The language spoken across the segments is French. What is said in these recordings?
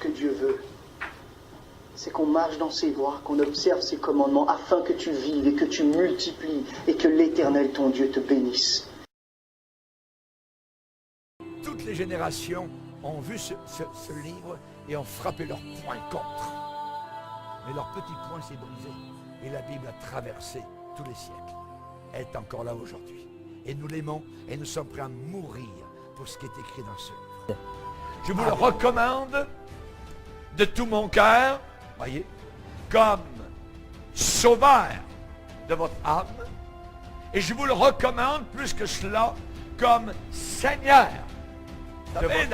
que Dieu veut, c'est qu'on marche dans ses voies, qu'on observe ses commandements, afin que tu vives et que tu multiplies et que l'Éternel, ton Dieu, te bénisse. Toutes les générations ont vu ce livre et ont frappé leur poing contre. Mais leur petit poing s'est brisé. Et la Bible a traversé tous les siècles. Elle est encore là aujourd'hui. Et nous l'aimons et nous sommes prêts à mourir pour ce qui est écrit dans ce livre. Je vous le recommande de tout mon cœur, voyez, comme sauveur de votre âme. Et je vous le recommande plus que cela comme Seigneur. Vous savez,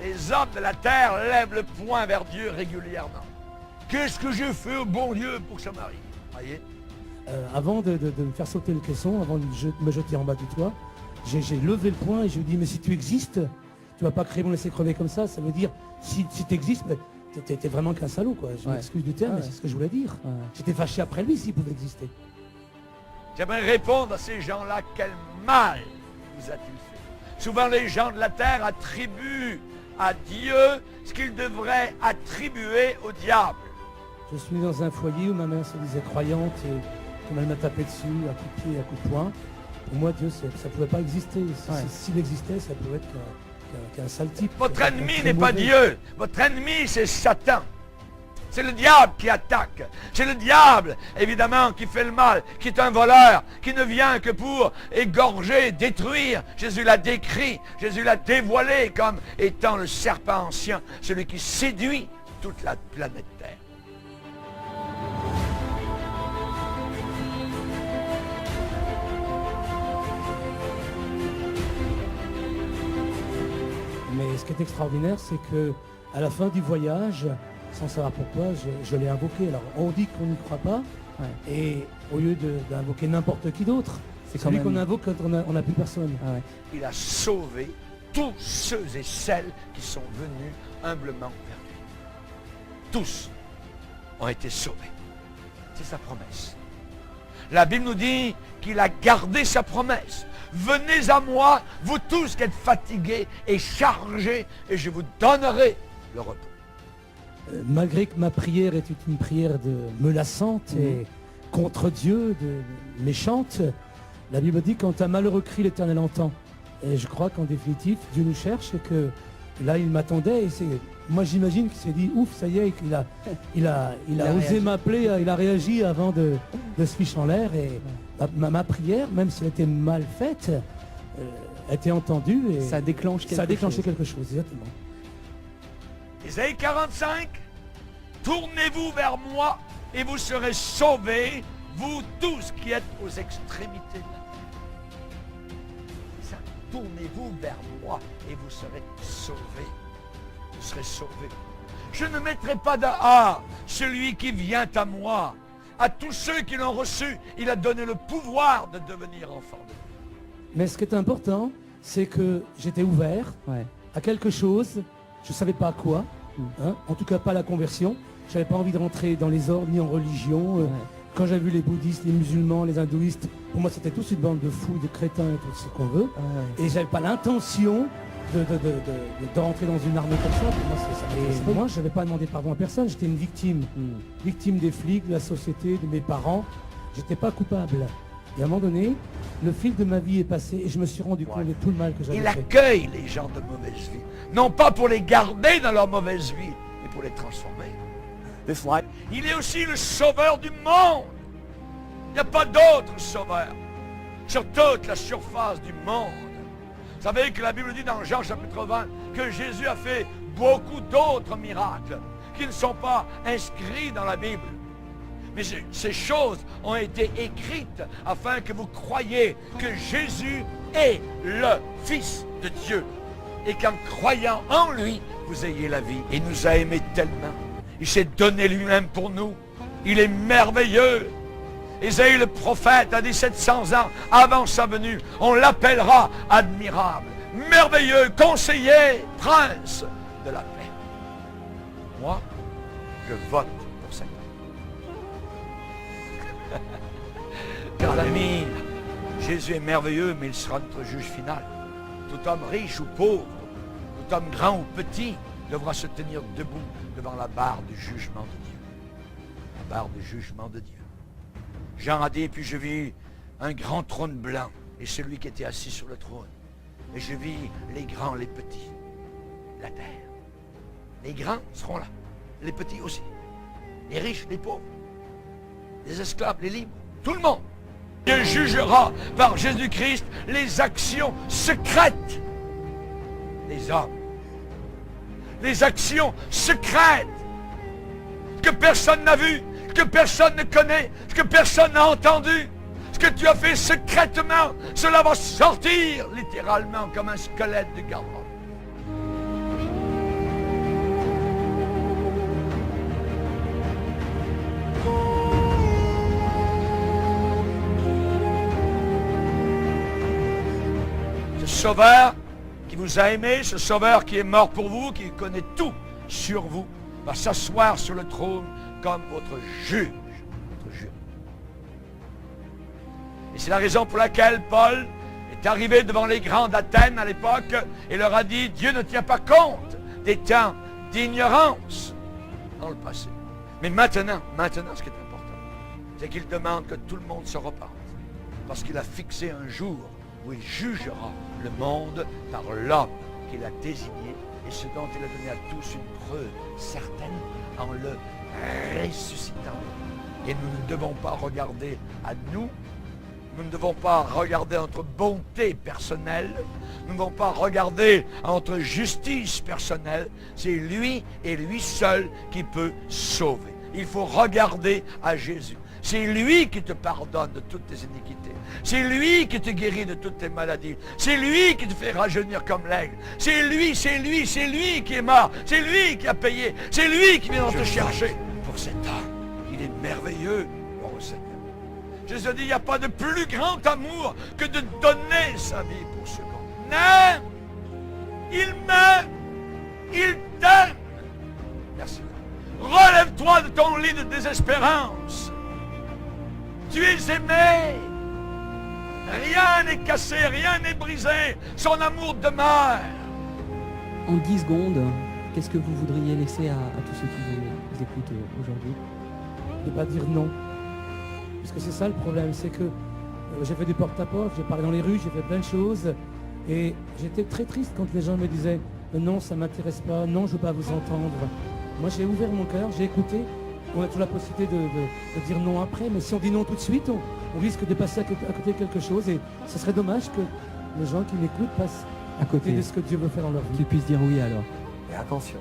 les hommes de la terre lèvent le poing vers Dieu régulièrement. Qu'est-ce que j'ai fait au bon Dieu pour que ça m'arrive? Voyez? Avant de me faire sauter le caisson, avant de me jeter en bas du toit, j'ai levé le poing et je lui ai dit, mais si tu existes, tu vas pas créer mon laisser crever comme ça. Ça veut dire, si tu existes, t'es vraiment qu'un salaud, quoi. Je m'excuse du terme, mais c'est ce que je voulais dire. J'étais fâché après lui s'il pouvait exister. J'aimerais répondre à ces gens-là, quel mal vous a-t-il fait? Souvent les gens de la terre attribuent à Dieu ce qu'ils devraient attribuer au diable. Je suis dans un foyer où ma mère se disait croyante et comme elle m'a tapé dessus à coups de pied et à coups de poing, pour moi Dieu ça ne pouvait pas exister. S'il existait, ça pouvait être qu'un sale type. Votre ennemi n'est pas Dieu, votre ennemi c'est Satan. C'est le diable qui attaque. C'est le diable, évidemment, qui fait le mal, qui est un voleur, qui ne vient que pour égorger, détruire. Jésus l'a décrit, Jésus l'a dévoilé comme étant le serpent ancien, celui qui séduit toute la planète Terre. Mais ce qui est extraordinaire, c'est que à la fin du voyage, sans savoir pourquoi, je l'ai invoqué. Alors, on dit qu'on n'y croit pas, et au lieu d'invoquer n'importe qui d'autre, c'est celui qu'on invoque quand on n'a plus personne. Il a sauvé tous ceux et celles qui sont venus humblement vers lui. Tous ont été sauvés. C'est sa promesse. La Bible nous dit qu'il a gardé sa promesse. Venez à moi, vous tous qui êtes fatigués et chargés, et je vous donnerai le repos. Malgré que ma prière était une prière menaçante et contre Dieu, méchante, la Bible dit quand un malheureux crie, l'Éternel entend. Et je crois qu'en définitive, Dieu nous cherche et que là, il m'attendait. Et moi, j'imagine qu'il s'est dit, ouf, ça y est, qu'il a osé m'appeler, il a réagi avant de se ficher en l'air. Et ma prière, même si elle était mal faite, a été entendue. Et ça déclenche quelque chose, exactement. Ésaïe 45, tournez-vous vers moi et vous serez sauvés, vous tous qui êtes aux extrémités de la terre. Tournez-vous vers moi et vous serez sauvés. Vous serez sauvés. Je ne mettrai pas dehors celui qui vient à moi. À tous ceux qui l'ont reçu, il a donné le pouvoir de devenir enfant de Dieu. Mais ce qui est important, c'est que j'étais ouvert à quelque chose. Je ne savais pas quoi, en tout cas pas la conversion. Je n'avais pas envie de rentrer dans les ordres ni en religion. Quand j'ai vu les bouddhistes, les musulmans, les hindouistes, pour moi c'était tous une bande de fous, de crétins et tout ce qu'on veut. Et je n'avais pas l'intention de rentrer dans une armée comme ça. Moi, je n'avais pas demandé pardon à personne, j'étais une victime. Victime des flics, de la société, de mes parents. J'étais pas coupable. Et à un moment donné, le fil de ma vie est passé et je me suis rendu compte de tout le mal que j'avais fait. Il accueille les gens de mauvaise vie. Non pas pour les garder dans leur mauvaise vie, mais pour les transformer. Il est aussi le sauveur du monde. Il n'y a pas d'autre sauveur sur toute la surface du monde. Vous savez que la Bible dit dans Jean chapitre 20 que Jésus a fait beaucoup d'autres miracles qui ne sont pas inscrits dans la Bible. Mais ces choses ont été écrites afin que vous croyiez que Jésus est le Fils de Dieu. Et qu'en croyant en lui, vous ayez la vie. Il nous a aimés tellement. Il s'est donné lui-même pour nous. Il est merveilleux. Ésaïe le prophète a dit 700 ans avant sa venue, on l'appellera admirable, merveilleux, conseiller, prince de la paix. Moi, je vote pour cet homme. Car l'ami, Jésus est merveilleux, mais il sera notre juge final. Tout homme riche ou pauvre, tout homme grand ou petit, devra se tenir debout devant la barre du jugement de Dieu. La barre du jugement de Dieu. Jean a dit, puis je vis un grand trône blanc et celui qui était assis sur le trône. Et je vis les grands, les petits, la terre. Les grands seront là, les petits aussi. Les riches, les pauvres, les esclaves, les libres, tout le monde. Dieu jugera par Jésus-Christ les actions secrètes des hommes. Les actions secrètes que personne n'a vues, que personne ne connaît, que personne n'a entendu. Ce que tu as fait secrètement, cela va sortir littéralement comme un squelette de garde-robe. Ce Sauveur qui vous a aimé, ce Sauveur qui est mort pour vous, qui connaît tout sur vous, va s'asseoir sur le trône comme votre juge. Votre juge. Et c'est la raison pour laquelle Paul est arrivé devant les grands d'Athènes à l'époque et leur a dit, Dieu ne tient pas compte des temps d'ignorance dans le passé. Mais maintenant, ce qui est important, c'est qu'il demande que tout le monde se repente. Parce qu'il a fixé un jour où il jugera le monde par l'homme qu'il a désigné et ce dont il a donné à tous une preuve certaine en le ressuscitant. Et nous ne devons pas regarder à nous, nous ne devons pas regarder à notre bonté personnelle, nous ne devons pas regarder à notre justice personnelle, c'est lui et lui seul qui peut sauver. Il faut regarder à Jésus. C'est lui qui te pardonne de toutes tes iniquités. C'est lui qui te guérit de toutes tes maladies. C'est lui qui te fait rajeunir comme l'aigle. C'est lui qui est mort. C'est lui qui a payé. C'est lui qui vient te chercher pour cet homme. Il est merveilleux, mon Seigneur. Jésus a dit, il n'y a pas de plus grand amour que de donner sa vie pour ce monde. Non! Il m'aime. Il t'aime. Merci. Relève-toi de ton lit de désespérance. Tu es aimé. Rien n'est cassé, rien n'est brisé. Son amour demeure. En 10 secondes, qu'est-ce que vous voudriez laisser à tous ceux qui vous écoutent aujourd'hui? Ne pas dire non. Parce que c'est ça le problème, c'est que j'ai fait du porte-à-porte, j'ai parlé dans les rues, j'ai fait plein de choses. Et j'étais très triste quand les gens me disaient non, ça ne m'intéresse pas, non, je ne veux pas vous entendre. Moi, j'ai ouvert mon cœur, j'ai écouté. On a toujours la possibilité de dire non après, mais si on dit non tout de suite, on risque de passer à côté de quelque chose. Et ce serait dommage que les gens qui m'écoutent passent à côté de ce que Dieu veut faire dans leur vie. Qu'ils puissent dire oui alors. Et attention,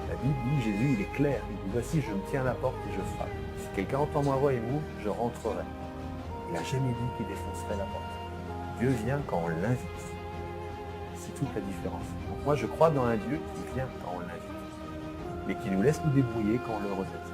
la Bible dit, Jésus, il est clair. Il dit, voici, je me tiens à la porte et je frappe. Si quelqu'un entend ma voix et m'ouvre, je rentrerai. Il n'a jamais dit qu'il défoncerait la porte. Dieu vient quand on l'invite. C'est toute la différence. Donc moi, je crois dans un Dieu qui vient quand on l'invite, mais qui nous laisse nous débrouiller quand on le rejette.